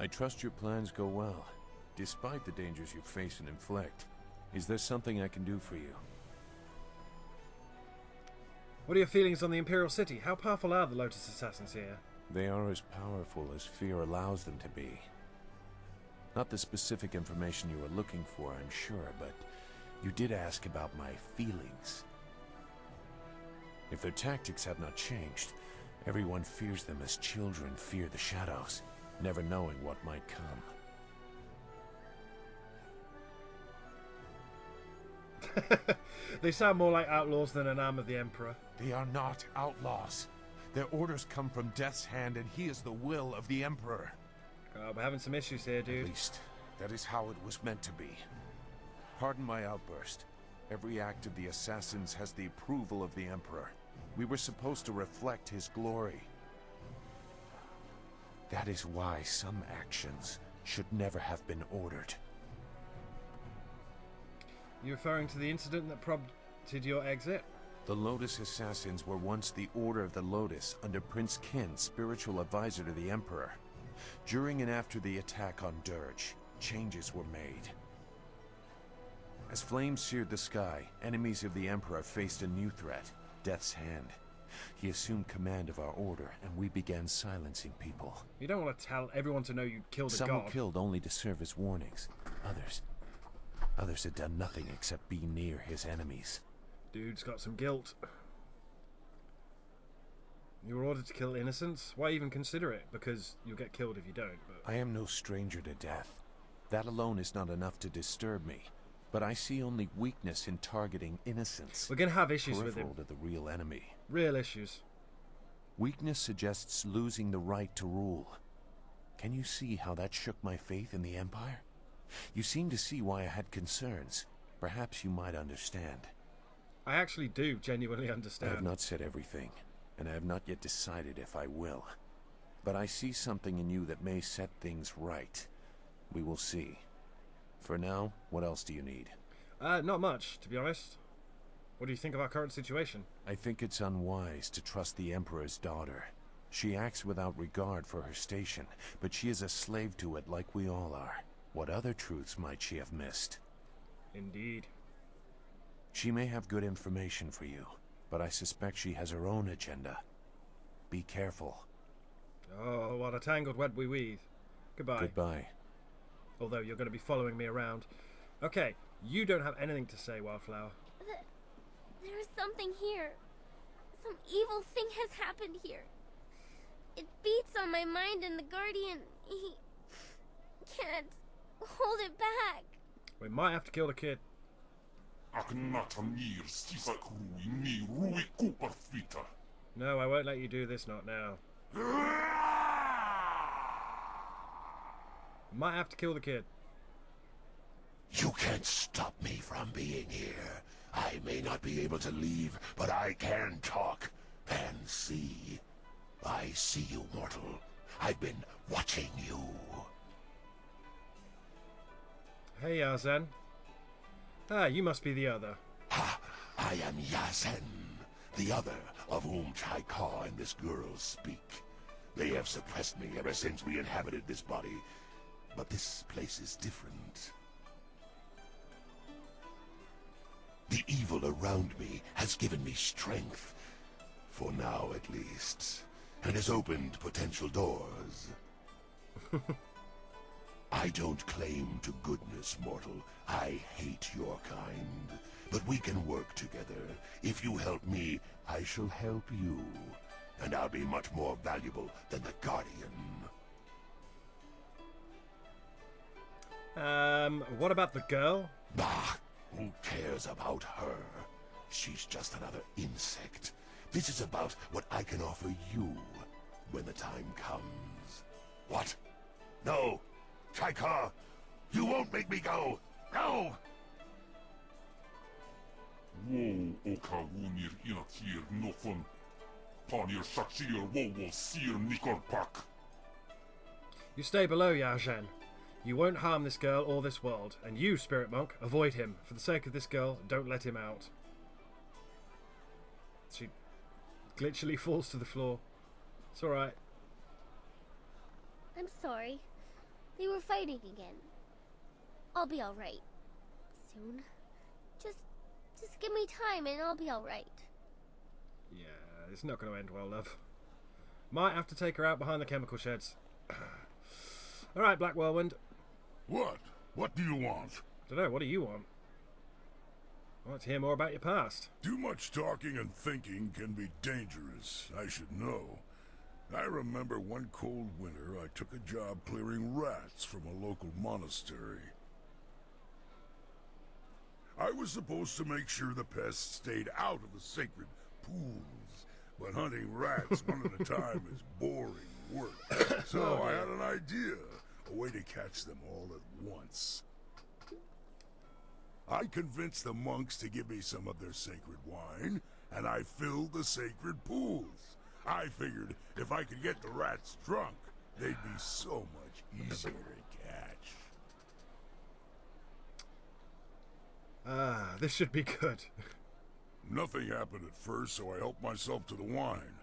I trust your plans go well, despite the dangers you face and inflict. Is there something I can do for you? What are your feelings on the Imperial City? How powerful are the Lotus Assassins here? They are as powerful as fear allows them to be. Not the specific information you are looking for, I'm sure, but you did ask about my feelings. If their tactics have not changed, everyone fears them as children fear the shadows, never knowing what might come. They sound more like outlaws than an arm of the Emperor. They are not outlaws. Their orders come from Death's Hand, and he is the will of the Emperor. We're having some issues here, dude. At least, that is how it was meant to be. Pardon my outburst. Every act of the assassins has the approval of the Emperor. We were supposed to reflect his glory. That is why some actions should never have been ordered. You referring to the incident that prompted your exit? The Lotus Assassins were once the Order of the Lotus under Prince Qin, spiritual advisor to the Emperor. During and after the attack on Dirge, changes were made. As flames seared the sky, enemies of the Emperor faced a new threat, Death's Hand. He assumed command of our order, and we began silencing people. You don't want to tell everyone to know you killed a god. Some were killed only to serve as warnings. Others had done nothing except be near his enemies. Dude's got some guilt. You were ordered to kill innocents? Why even consider it? Because you'll get killed if you don't. But I am no stranger to death. That alone is not enough to disturb me. But I see only weakness in targeting innocents. we're going to have issues with him. To the real enemy. Real issues. Weakness suggests losing the right to rule. Can you see how that shook my faith in the Empire? You seem to see why I had concerns. Perhaps you might understand. I actually do genuinely I understand. have not said everything, and I have not yet decided if I will. But I see something in you that may set things right. We will see. For now, what else do you need? Not much, to be honest. What do you think of our current situation? I think it's unwise to trust the Emperor's daughter. She acts without regard for her station, but she is a slave to it like we all are. What other truths might she have missed? Indeed. She may have good information for you, but I suspect she has her own agenda. Be careful. Oh, what a tangled web we weave. Goodbye. Goodbye. Although you're going to be following me around. Okay, you don't have anything to say, Wildflower. There is something here. Some evil thing has happened here. It beats on my mind, and the Guardian, he can't hold it back. We might have to kill the kid. No, I won't let you do this, not now. Might have to kill the kid. You can't stop me from being here. I may not be able to leave, but I can talk and see. I see you, mortal. I've been watching you. Hey, Yazen. Ah, you must be the other. Ha! I am Yazen, the other of whom Chaika and this girl speak. They have suppressed me ever since we inhabited this body, but this place is different. The evil around me has given me strength, for now at least, and has opened potential doors. I don't claim to goodness, mortal. I hate your kind. But we can work together. If you help me, I shall help you. And I'll be much more valuable than the Guardian. What about the girl? Bah! Who cares about her? She's just another insect. This is about what I can offer you when the time comes. What? No! Chaika! You won't make me go! No! Wow, oka wunir inatir nofun. Panir shachir wo sir nikorpak. You stay below, Yazen. You won't harm this girl or this world. And you, Spirit Monk, avoid him. For the sake of this girl, don't let him out. She glitchily falls to the floor. It's alright. I'm sorry. They were fighting again. I'll be alright. Soon. Just give me time and I'll be alright. Yeah, it's not going to end well, love. Might have to take her out behind the chemical sheds. Alright, Black Whirlwind. What? What do you want? Dunno, what do you want? I'd like to hear more about your past. Too much talking and thinking can be dangerous, I should know. I remember one cold winter I took a job clearing rats from a local monastery. I was supposed to make sure the pests stayed out of the sacred pools, but hunting rats one at a time is boring work. So I had an idea, a way to catch them all at once. I convinced the monks to give me some of their sacred wine, and I filled the sacred pools. I figured if I could get the rats drunk, they'd be so much easier to catch. Ah, this should be good. Nothing happened at first, so I helped myself to the wine.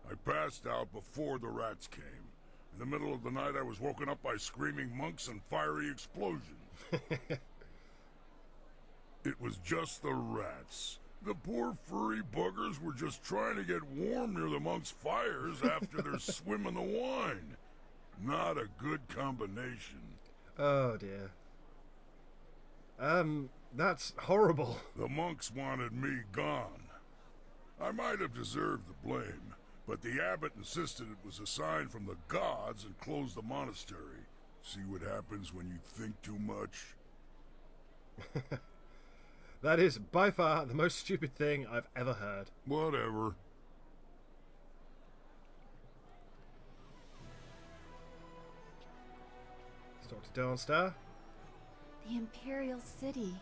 I passed out before the rats came. In the middle of the night, I was woken up by screaming monks and fiery explosions. It was just the rats. The poor furry buggers were just trying to get warm near the monks' fires after their swim in the wine. Not a good combination. Oh dear. That's horrible. The monks wanted me gone. I might have deserved the blame, but the abbot insisted it was a sign from the gods and closed the monastery. See what happens when you think too much? That is by far the most stupid thing I've ever heard. Whatever. Let's talk to Dawnstar. The Imperial City.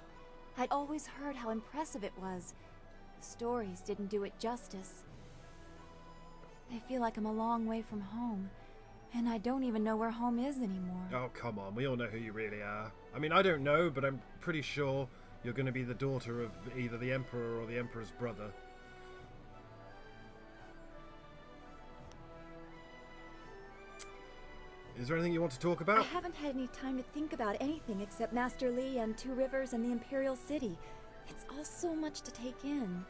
I'd always heard how impressive it was. The stories didn't do it justice. I feel like I'm a long way from home, and I don't even know where home is anymore. Oh, come on. We all know who you really are. I mean, I don't know, but I'm pretty sure you're going to be the daughter of either the Emperor or the Emperor's brother. Is there anything you want to talk about? I haven't had any time to think about anything except Master Li and Two Rivers and the Imperial City. It's all so much to take in.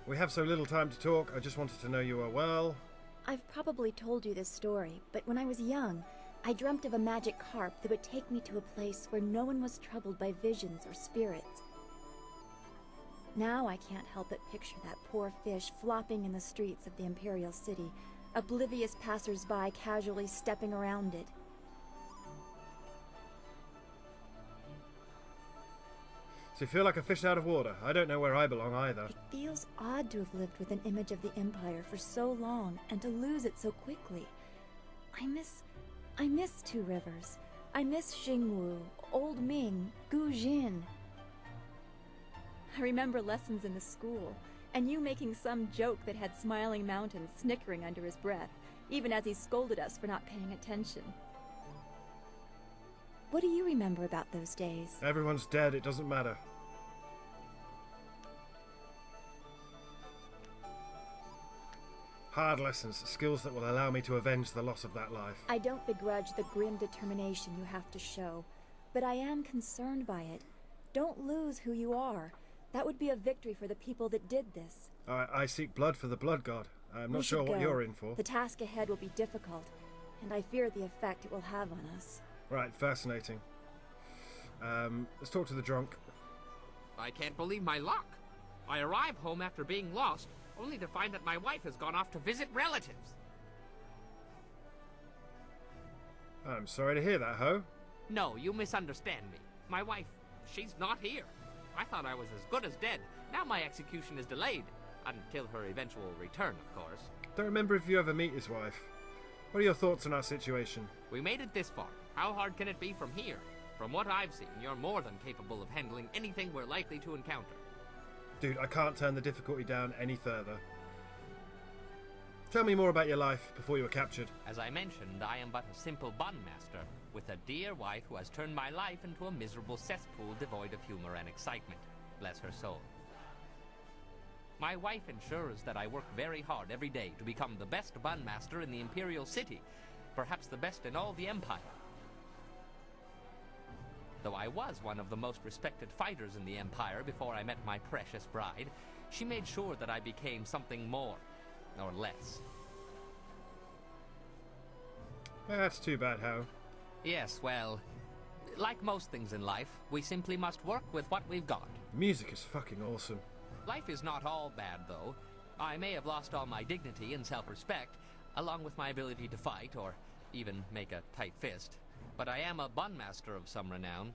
We have so little time to talk. I just wanted to know you are well. I've probably told you this story, but when I was young, I dreamt of a magic harp that would take me to a place where no one was troubled by visions or spirits. Now I can't help but picture that poor fish flopping in the streets of the Imperial City, oblivious passers-by casually stepping around it. So you feel like a fish out of water. I don't know where I belong either. It feels odd to have lived with an image of the Empire for so long and to lose it so quickly. I miss Two Rivers. I miss Xingwu, Old Ming, Gu Jin. I remember lessons in the school, and you making some joke that had Smiling Mountain snickering under his breath, even as he scolded us for not paying attention. What do you remember about those days? Everyone's dead. It doesn't matter. Hard lessons, skills that will allow me to avenge the loss of that life. I don't begrudge the grim determination you have to show, but I am concerned by it. Don't lose who you are. That would be a victory for the people that did this. I seek blood for the Blood God. I'm not sure what you're in for. The task ahead will be difficult, and I fear the effect it will have on us. Right, fascinating. Let's talk to the drunk. I can't believe my luck. I arrive home after being lost, only to find that my wife has gone off to visit relatives. I'm sorry to hear that, Ho. No, you misunderstand me. My wife, she's not here. I thought I was as good as dead. Now my execution is delayed. Until her eventual return, of course. Don't remember if you ever meet his wife. What are your thoughts on our situation? We made it this far. How hard can it be from here? From what I've seen, you're more than capable of handling anything we're likely to encounter. Dude, I can't turn the difficulty down any further. Tell me more about your life before you were captured. As I mentioned, I am but a simple bun master, with a dear wife who has turned my life into a miserable cesspool devoid of humor and excitement. Bless her soul. My wife ensures that I work very hard every day to become the best bun master in the Imperial City, perhaps the best in all the Empire. Though I was one of the most respected fighters in the Empire before I met my precious bride, she made sure that I became something more, or less. That's too bad, How. Yes, well, like most things in life, we simply must work with what we've got. Music is fucking awesome. Life is not all bad, though. I may have lost all my dignity and self-respect, along with my ability to fight, or even make a tight fist. But I am a bun master of some renown.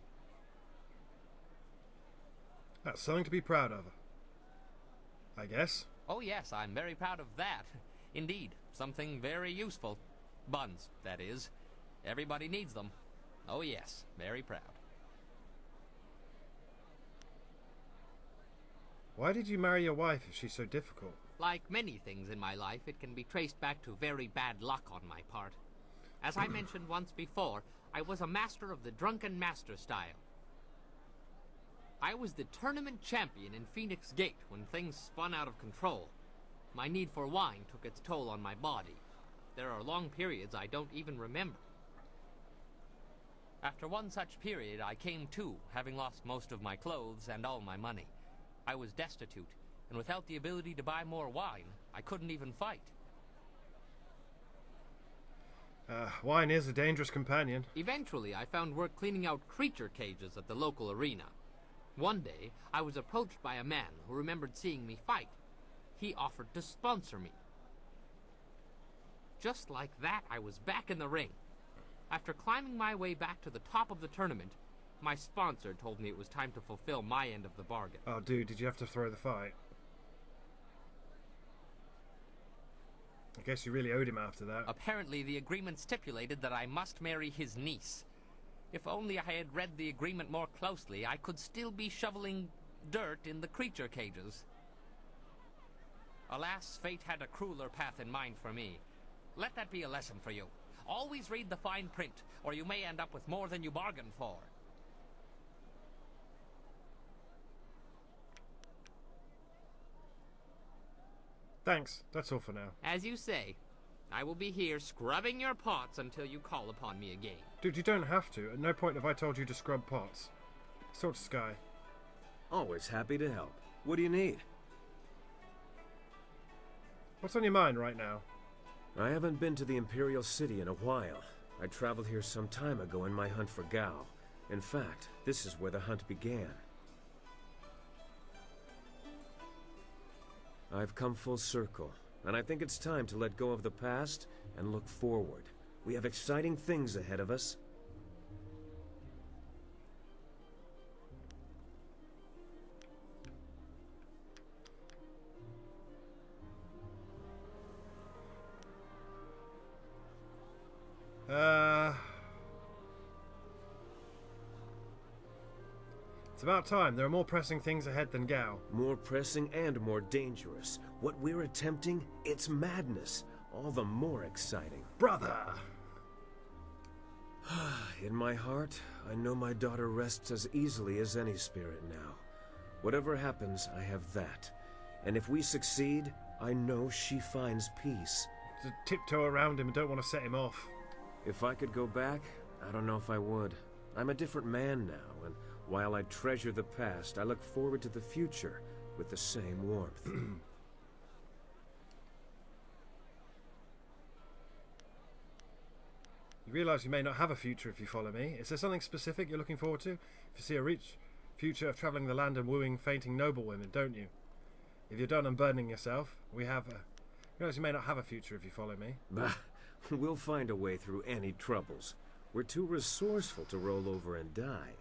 That's something to be proud of, I guess. Oh yes, I'm very proud of that. Indeed, something very useful. Buns, that is. Everybody needs them. Oh yes, very proud. Why did you marry your wife if she's so difficult? Like many things in my life, it can be traced back to very bad luck on my part. As I mentioned once before, I was a master of the Drunken Master style. I was the tournament champion in Phoenix Gate when things spun out of control. My need for wine took its toll on my body. There are long periods I don't even remember. After one such period, I came to, having lost most of my clothes and all my money. I was destitute, and without the ability to buy more wine, I couldn't even fight. Wine is a dangerous companion. Eventually, I found work cleaning out creature cages at the local arena. One day, I was approached by a man who remembered seeing me fight. He offered to sponsor me. Just like that, I was back in the ring. After climbing my way back to the top of the tournament, my sponsor told me it was time to fulfill my end of the bargain. Oh, dude, did you have to throw the fight? I guess you really owed him after that. Apparently, the agreement stipulated that I must marry his niece. If only I had read the agreement more closely, I could still be shoveling dirt in the creature cages. Alas, fate had a crueler path in mind for me. Let that be a lesson for you. Always read the fine print, or you may end up with more than you bargained for. Thanks, that's all for now. As you say, I will be here scrubbing your pots until you call upon me again. Dude, you don't have to. At no point have I told you to scrub pots. Sort of Sky. Always happy to help. What do you need? What's on your mind right now? I haven't been to the Imperial City in a while. I traveled here some time ago in my hunt for Gao. In fact, this is where the hunt began. I've come full circle, and I think it's time to let go of the past and look forward. We have exciting things ahead of us. It's about time. There are more pressing things ahead than Gao. More pressing and more dangerous. What we're attempting, it's madness. All the more exciting. Brother! In my heart, I know my daughter rests as easily as any spirit now. Whatever happens, I have that. And if we succeed, I know she finds peace. To tiptoe around him and don't want to set him off. If I could go back, I don't know if I would. I'm a different man now, and while I treasure the past, I look forward to the future with the same warmth. You realise you may not have a future if you follow me. Is there something specific you're looking forward to? If you see a rich future of travelling the land and wooing fainting noble women, don't you? If you're done unburdening yourself, we have a... Realise you may not have a future if you follow me. Bah, we'll find a way through any troubles. We're too resourceful to roll over and die.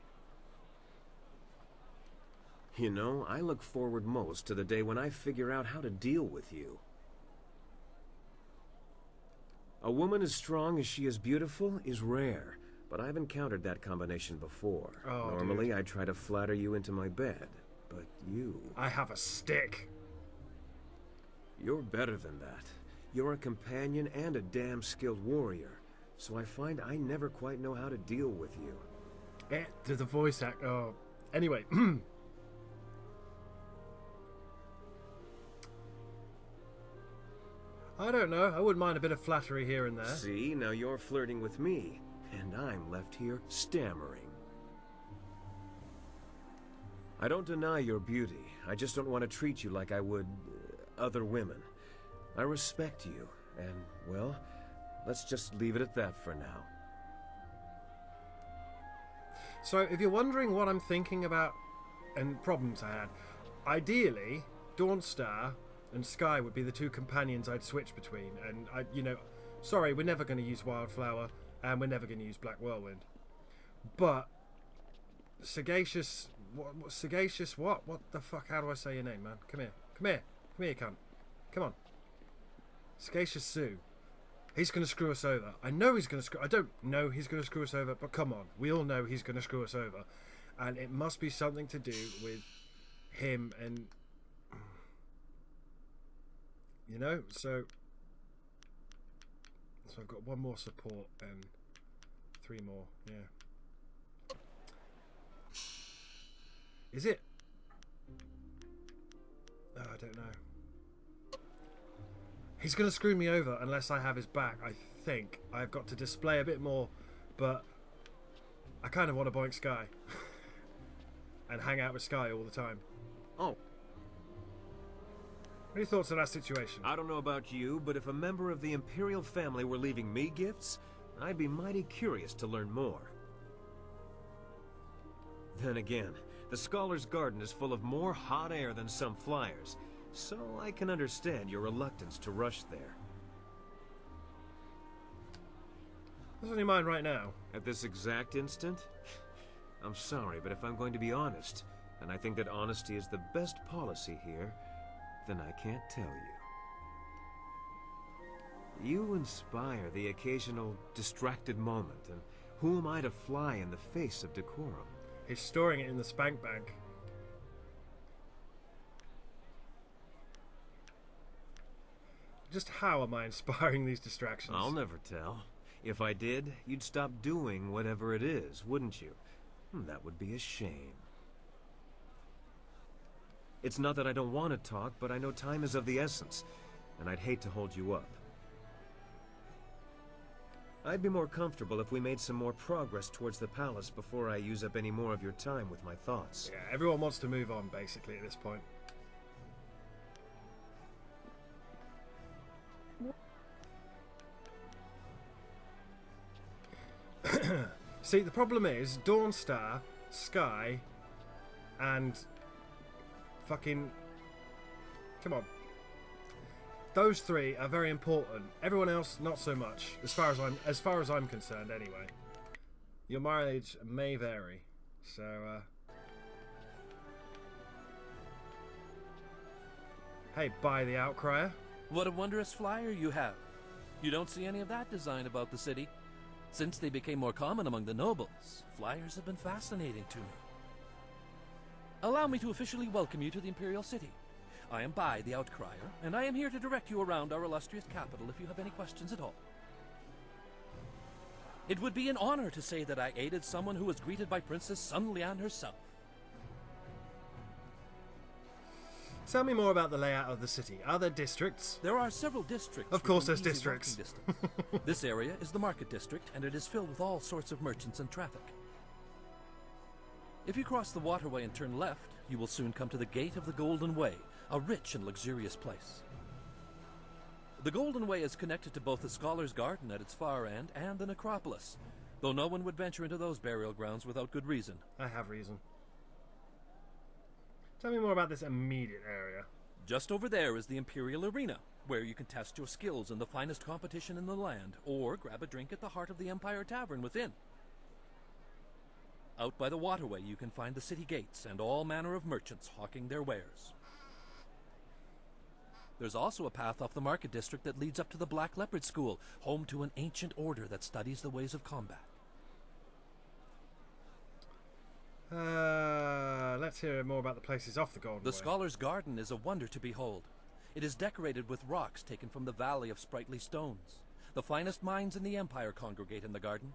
You know, I look forward most to the day when I figure out how to deal with you. A woman as strong as she is beautiful is rare, but I've encountered that combination before. Oh, normally, dude. I try to flatter you into my bed, but you... I have a stick. You're better than that. You're a companion and a damn skilled warrior, so I find I never quite know how to deal with you. There's a voice act. Oh. Anyway. I don't know. I wouldn't mind a bit of flattery here and there. See, now you're flirting with me, and I'm left here stammering. I don't deny your beauty. I just don't want to treat you like I would other women. I respect you, and, well, let's just leave it at that for now. So, if you're wondering what I'm thinking about and problems I had, ideally, Dawnstar and Sky would be the two companions I'd switch between. And, sorry, we're never going to use Wildflower, and we're never going to use Black Whirlwind. But, Sagacious... Sagacious what? What the fuck? How do I say your name, man? Come here. Come here. Come here, cunt. Come on. Sagacious Sue. He's going to screw us over. I know he's going to screw... I don't know he's going to screw us over, but come on. We all know he's going to screw us over. And it must be something to do with him and... You know, so I've got one more support and 3 more, yeah. Is it? Oh, I don't know. He's going to screw me over unless I have his back, I think. I've got to display a bit more, but I kind of want to boink Sky. And hang out with Sky all the time. Oh. What are your thoughts on that situation? I don't know about you, but if a member of the Imperial family were leaving me gifts, I'd be mighty curious to learn more. Then again, the Scholar's Garden is full of more hot air than some flyers, so I can understand your reluctance to rush there. What's on your mind right now? At this exact instant? I'm sorry, but if I'm going to be honest, and I think that honesty is the best policy here, then I can't tell you. You inspire the occasional distracted moment, and who am I to fly in the face of decorum? He's storing it in the spank bank. Just how am I inspiring these distractions? I'll never tell. If I did, you'd stop doing whatever it is, wouldn't you? That would be a shame. It's not that I don't want to talk, but I know time is of the essence, and I'd hate to hold you up. I'd be more comfortable if we made some more progress towards the palace before I use up any more of your time with my thoughts. Yeah, everyone wants to move on, basically, at this point. See, the problem is Dawnstar, Sky, and fucking... Come on. Those 3 are very important. Everyone else, not so much. As far as I'm concerned, anyway. Your mileage may vary. So, Hey, buy the Outcrier. What a wondrous flyer you have. You don't see any of that design about the city. Since they became more common among the nobles, flyers have been fascinating to me. Allow me to officially welcome you to the Imperial City. I am Bai, the Outcrier, and I am here to direct you around our illustrious capital if you have any questions at all. It would be an honor to say that I aided someone who was greeted by Princess Sun Lian herself. Tell me more about the layout of the city. Are there districts? There are several districts. Of course within there's easy walking districts. distance. This area is the market district, and it is filled with all sorts of merchants and traffic. If you cross the waterway and turn left, you will soon come to the Gate of the Golden Way, a rich and luxurious place. The Golden Way is connected to both the Scholar's Garden at its far end and the Necropolis, though no one would venture into those burial grounds without good reason. I have reason. Tell me more about this immediate area. Just over there is the Imperial Arena, where you can test your skills in the finest competition in the land, or grab a drink at the heart of the Empire Tavern within. Out by the waterway you can find the city gates and all manner of merchants hawking their wares. There's also a path off the market district that leads up to the Black Leopard School, home to an ancient order that studies the ways of combat. Let's hear more about the places off the Golden Way. The Scholar's Garden is a wonder to behold. It is decorated with rocks taken from the Valley of Sprightly Stones. The finest minds in the Empire congregate in the garden.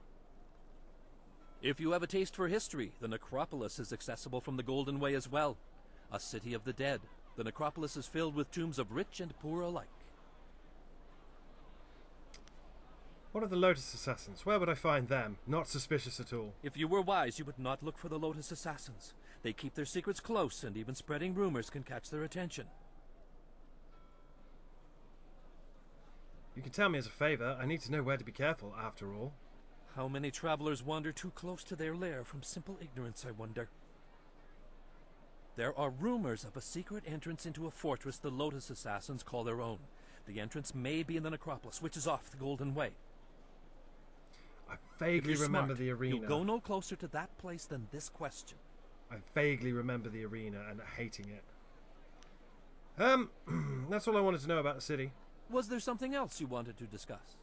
If you have a taste for history, the Necropolis is accessible from the Golden Way as well. A city of the dead, the Necropolis is filled with tombs of rich and poor alike. What are the Lotus Assassins? Where would I find them? Not suspicious at all. If you were wise, you would not look for the Lotus Assassins. They keep their secrets close, and even spreading rumors can catch their attention. You can tell me as a favor. I need to know where to be careful, after all. How many travelers wander too close to their lair from simple ignorance, I wonder? There are rumors of a secret entrance into a fortress the Lotus Assassins call their own. The entrance may be in the necropolis, which is off the Golden Way. I vaguely remember smart, the arena. You'll go no closer to that place than this question. I vaguely remember the arena and hating it. That's all I wanted to know about the city. Was there something else you wanted to discuss?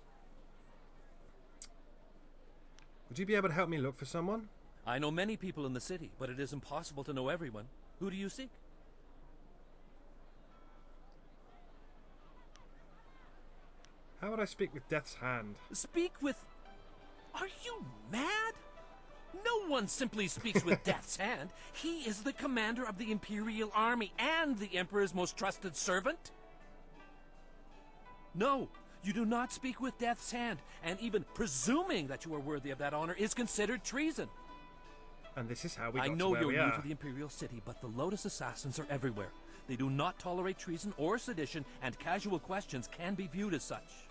Would you be able to help me look for someone? I know many people in the city, but it is impossible to know everyone. Who do you seek? How would I speak with Death's Hand? Speak with... Are you mad? No one simply speaks with Death's Hand. He is the commander of the Imperial Army and the Emperor's most trusted servant. No, you do not speak with Death's Hand, and even presuming that you are worthy of that honor is considered treason. And this is how we got I to know where you're we new are. to the Imperial City, but the Lotus Assassins are everywhere. They do not tolerate treason or sedition, and casual questions can be viewed as such.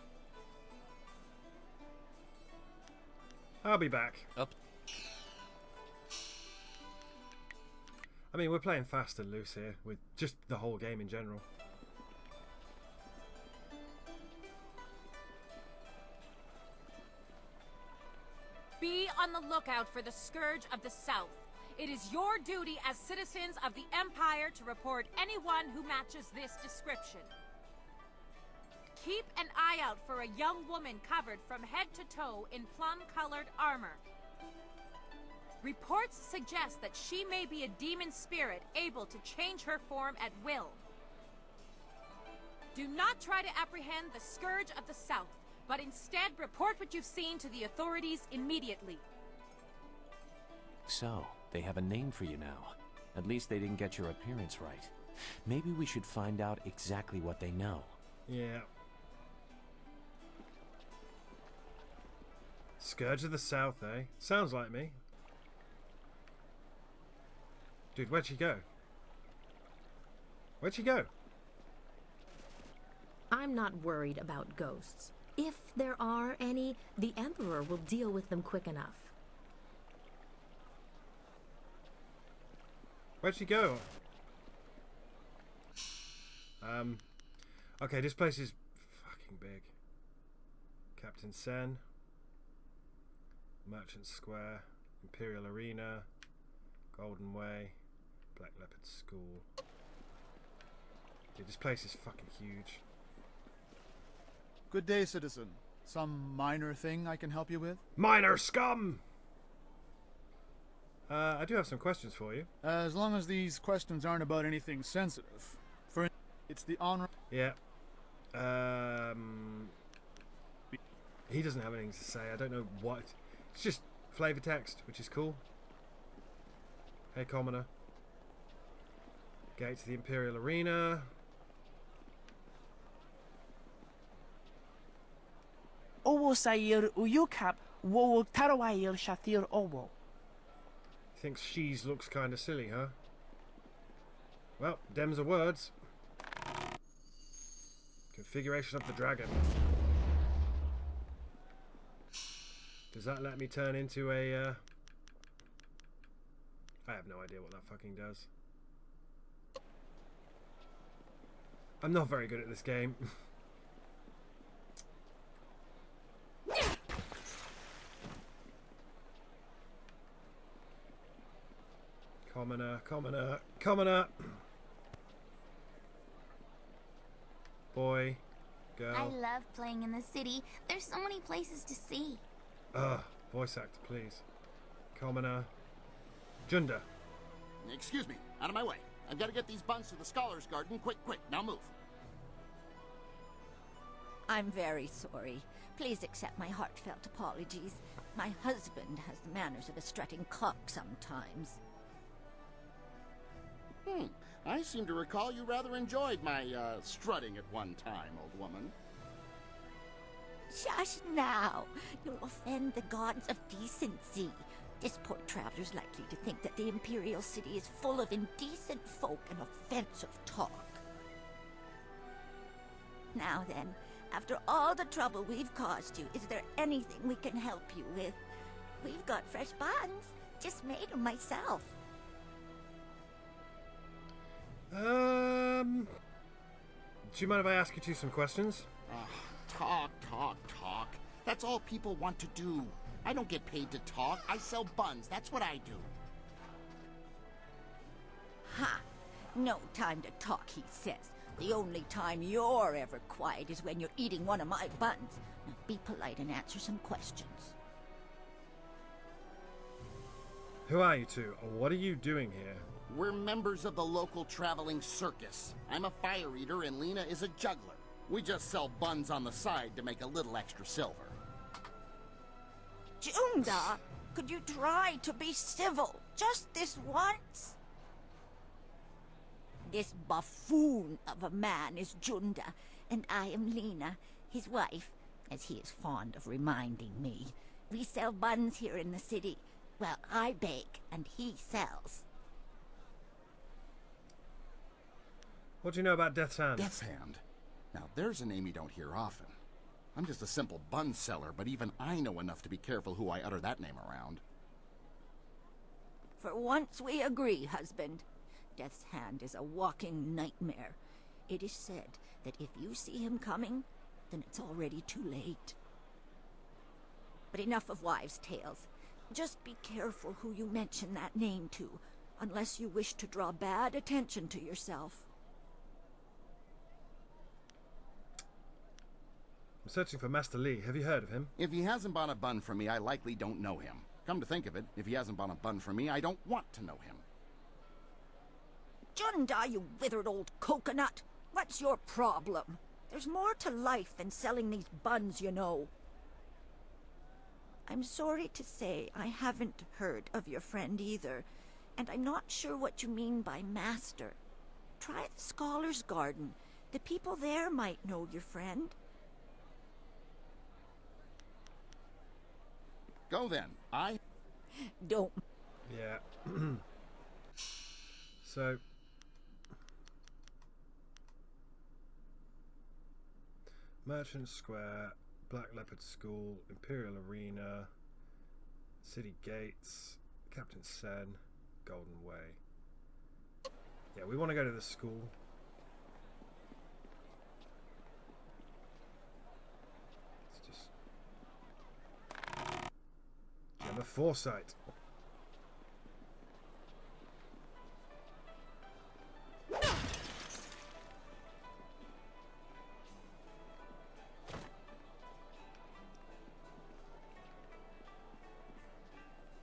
I'll be back. Up. I mean, we're playing fast and loose here, with just the whole game in general. Be on the lookout for the Scourge of the South. It is your duty as citizens of the Empire to report anyone who matches this description. Keep an eye out for a young woman covered from head to toe in plum-colored armor. Reports suggest that she may be a demon spirit able to change her form at will. Do not try to apprehend the Scourge of the South, but instead report what you've seen to the authorities immediately. So, they have a name for you now. At least they didn't get your appearance right. Maybe we should find out exactly what they know. Yeah. Scourge of the South, eh? Sounds like me. Dude, where'd she go? Where'd she go? I'm not worried about ghosts. If there are any, the Emperor will deal with them quick enough. Where'd she go? Okay, this place is fucking big. Captain Sen. Merchant Square. Imperial Arena. Golden Way. Black Leopard School. Dude, this place is fucking huge. Good day, citizen. Some minor thing I can help you with? Minor scum! I do have some questions for you. As long as these questions aren't about anything sensitive. It's the honor... Yeah. He doesn't have anything to say. I don't know what. It's just flavor text, which is cool. Hey, commoner. Gate to the Imperial Arena. Owo Sayir Uyukap Wo Tarawayil Shathir Owo. Thinks she's looks kinda silly, huh? Well, dems are words. Configuration of the dragon. Does that let me turn into a I have no idea what that fucking does. I'm not very good at this game. Commoner, commoner, commoner. Boy, girl. I love playing in the city. There's so many places to see. Voice actor, please. Commoner. Junda. Excuse me, out of my way. I've got to get these buns to the Scholars Garden. Quick, quick, now move. I'm very sorry. Please accept my heartfelt apologies. My husband has the manners of a strutting clock sometimes. I seem to recall you rather enjoyed my strutting at one time, old woman. Shush now. You'll offend the gods of decency. This poor traveler's likely to think that the Imperial City is full of indecent folk and offensive talk. Now then, after all the trouble we've caused you, is there anything we can help you with? We've got fresh buns. Just made them myself. Do you mind if I ask you some questions? Talk. That's all people want to do. I don't get paid to talk. I sell buns. That's what I do. Ha! No time to talk, he says. The only time you're ever quiet is when you're eating one of my buns. Now be polite and answer some questions. Who are you two, or what are you doing here? We're members of the local traveling circus. I'm a fire eater and Lena is a juggler. We just sell buns on the side to make a little extra silver. Junda, could you try to be civil? Just this once? This buffoon of a man is Junda, and I am Lena, his wife, as he is fond of reminding me. We sell buns here in the city. Well, I bake, and he sells. What do you know about Death's Hand? Death's Hand? Now, there's a name you don't hear often. I'm just a simple bun seller, but even I know enough to be careful who I utter that name around. For once we agree, husband. Death's Hand is a walking nightmare. It is said that if you see him coming, then it's already too late. But enough of wives' tales. Just be careful who you mention that name to, unless you wish to draw bad attention to yourself. I'm searching for Master Li. Have you heard of him? If he hasn't bought a bun for me, I likely don't know him. Come to think of it, if he hasn't bought a bun for me, I don't want to know him. Junda, you withered old coconut! What's your problem? There's more to life than selling these buns, you know. I'm sorry to say I haven't heard of your friend either, and I'm not sure what you mean by master. Try the Scholar's Garden. The people there might know your friend. Go then. I don't. Yeah. So Merchant Square, Black Leopard School, Imperial Arena, City Gates, Captain Sen, Golden Way. Yeah, we want to go to the school. Let's just Gemma Foresight.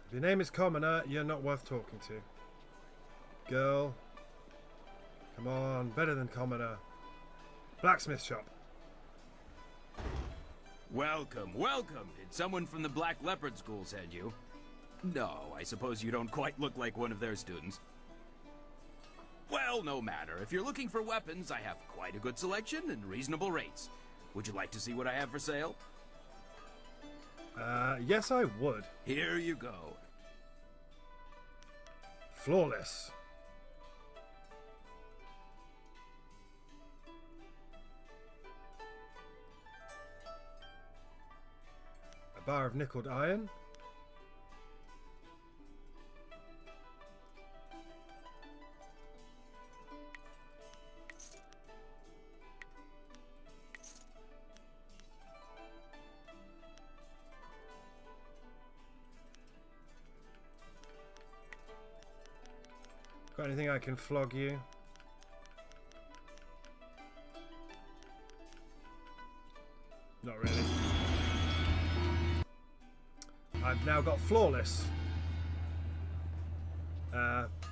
If your name is Commoner, you're not worth talking to. Girl. Come on, better than Commoner. Blacksmith shop. Welcome, welcome. Did someone from the Black Leopard School send you? No, I suppose you don't quite look like one of their students. Well, no matter. If you're looking for weapons, I have quite a good selection and reasonable rates. Would you like to see what I have for sale? Yes, I would. Here you go. Flawless. A bar of nickeled iron. Got anything I can flog you? Not really. I've now got Flawless.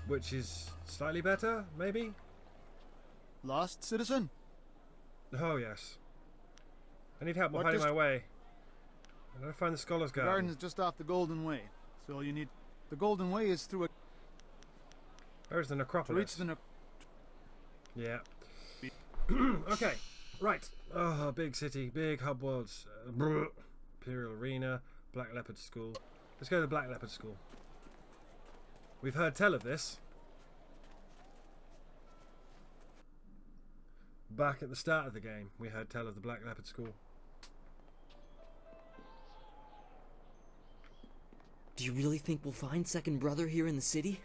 Which is slightly better, maybe? Lost, citizen? Oh, yes. I need help hiding my way. How do I find the Scholar's The Garden? garden is just off the Golden Way. So you need... The Golden Way is through a... Where's the necropolis? To reach the Yeah. Okay. Right. Oh, big city, big hub worlds. Imperial Arena, Black Leopard School. Let's go to the Black Leopard School. We've heard tell of this. Back at the start of the game, we heard tell of the Black Leopard School. Do you really think we'll find Second Brother here in the city?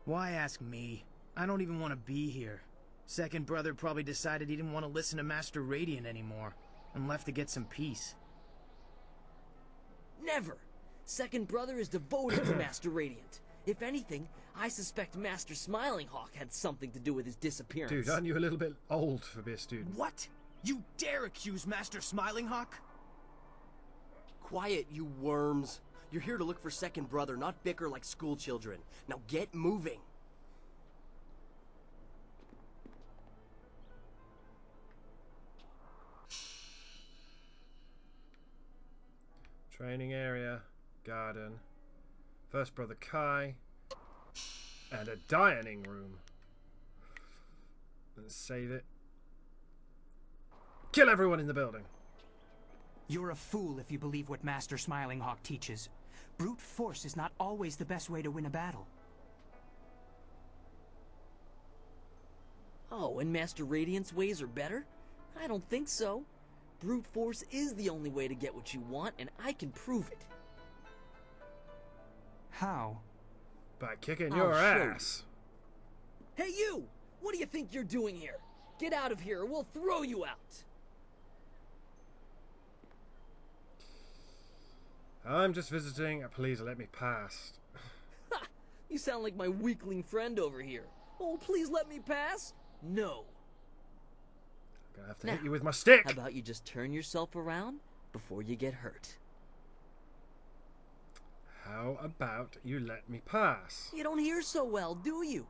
Why ask me? I don't even want to be here. Second Brother probably decided he didn't want to listen to Master Radiant anymore, and left to get some peace. Never! Second Brother is devoted to Master Radiant. If anything, I suspect Master Smiling Hawk had something to do with his disappearance. Dude, aren't you a little bit old for being a student? What? You dare accuse Master Smiling Hawk? Quiet, you worms. You're here to look for Second Brother, not bicker like school children. Now get moving. Training area, garden, First Brother Kai, and a dining room. Let's save it. Kill everyone in the building. You're a fool if you believe what Master Smiling Hawk teaches. Brute force is not always the best way to win a battle. Oh, and Master Radiant's ways are better? I don't think so. Brute force is the only way to get what you want, and I can prove it. How? By kicking your ass. Hey you! What do you think you're doing here? Get out of here or we'll throw you out! I'm just visiting. Please let me pass. Ha! You sound like my weakling friend over here. Oh, please let me pass? No. I'm gonna have to hit you with my stick. How about you just turn yourself around before you get hurt? How about you let me pass? You don't hear so well, do you?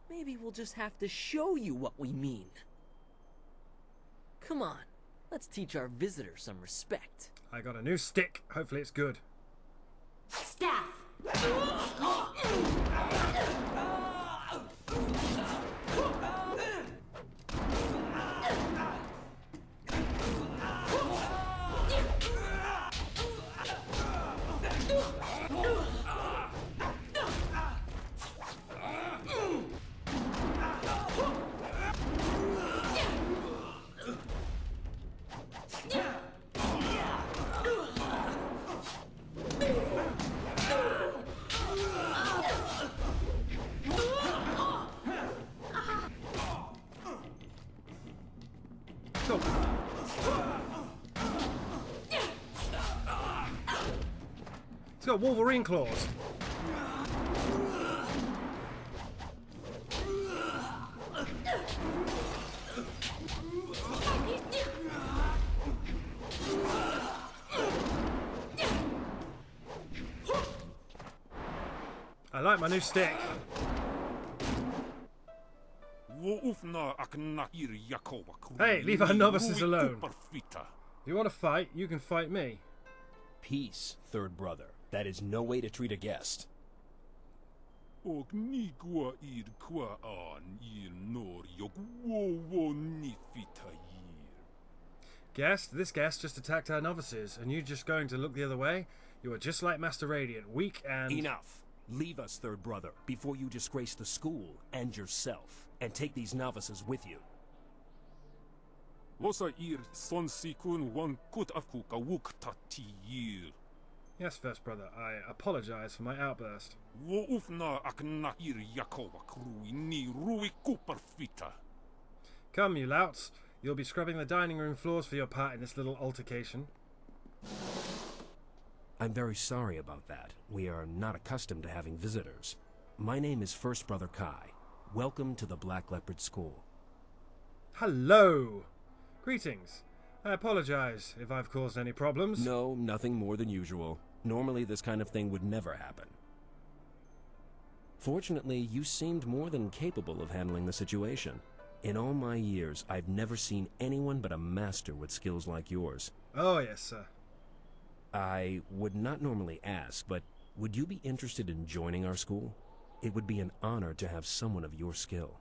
Maybe we'll just have to show you what we mean. Come on, let's teach our visitor some respect. I got a new stick. Hopefully it's good. Staff! It's got Wolverine claws. I like my new stick. Hey, leave our novices alone. If you want to fight, you can fight me. Peace, Third Brother. That is no way to treat a guest. Guest, this guest just attacked our novices, and you just going to look the other way? You are just like Master Radiant, weak and... Enough! Leave us, Third Brother, before you disgrace the school and yourself, and take these novices with you. Yes, First Brother, I apologize for my outburst. Come, you louts. You'll be scrubbing the dining room floors for your part in this little altercation. I'm very sorry about that. We are not accustomed to having visitors. My name is First Brother Kai. Welcome to the Black Leopard School. Hello! Greetings. I apologize if I've caused any problems. No, nothing more than usual. Normally this kind of thing would never happen. Fortunately, you seemed more than capable of handling the situation. In all my years, I've never seen anyone but a master with skills like yours. Oh, yes, sir. I would not normally ask, but would you be interested in joining our school? It would be an honor to have someone of your skill.